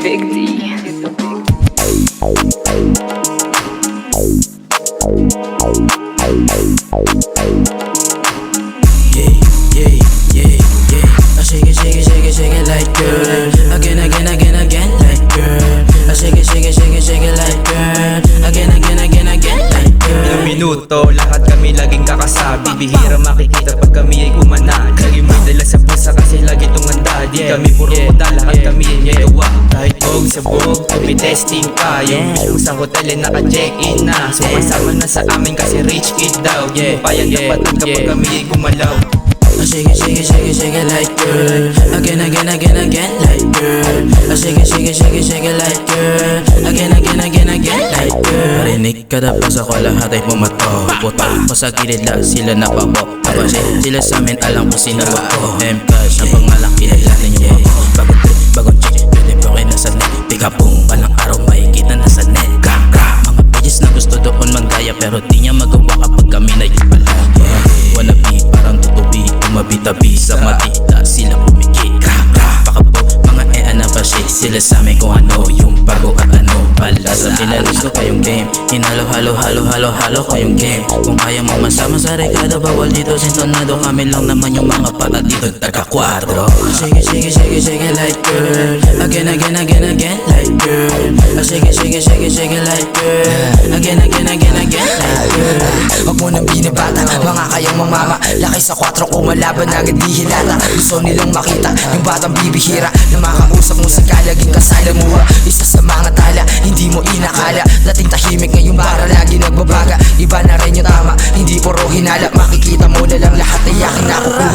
Big D. Yeah, yeah, yeah, yeah. I shake it, shake it, shake it, shake it like girl. Again, again, again, again, like girl. I shake it, shake it, shake it, shake it like girl. Again, again, again, again, like girl. Ilang minuto, lahat kami laging kakasabi. Bihira makikita pag kami ay gumana. Lagi may dala sa pusa kasi lagi itong handa. Di kami puro kuda, lahat kami ay may gawa. Kahit bog sa bog, may testing pa. Yung mismo sa hotel ay naka-check-in na. Sumasama na sa amin kasi rich kid daw. Di mo payan napatan kapag kami ay gumalaw. I shake it, shake it, shake it, shake it like girl. Again, again, again, again, like girl. I shake it, shake it, shake it, shake it like girl. Again, again, again, again, like girl. Marinig kada pas ako lahat ay pumato. Putol ko sa gilid lang sila napapo. Kasi sila sa amin alam ko sino ako. M-Cash ang pangalan kinailanin niyo ako. Bagong trip, bagong chick, pwede pa kayo nasa net. Pick up boom, palang araw makikita nasa net. Mga bitches na gusto doon manggaya pero di niya magawa kapag kami na yung pala. Wannabe parang tutubi, tumabitabi sa matita sila pumikit. Baka po mga na pa shit sila sa amin kung ano yung bago at ano pala. Sabi na gusto kayong game, hinalo halo halo halo halo kayong game. Kung kaya mo masama sa rekado bawal dito sintonado. Kami lang naman yung mga pata dito taga 4. Shake it, shake it, shake it, shake it like girl. Again, again, again, again, like girl. I shake it, shake it, shake it, shake it like girl. Again, again, again, again, like girl. Wag mo nang binibata, mga kayang mamama. Laki sa 4 kumalaban agad di hilata. Gusto nilang makita yung batang bibihira na makausap mo sa kalaging kasala mo. Isa sa mga tala, hindi mo inakala. Dating tahimik ngayon para lagi nagbabaga. Iba na rin yung tama, hindi puro hinala. Makikita mo na lang lahat ay aking nakukuha.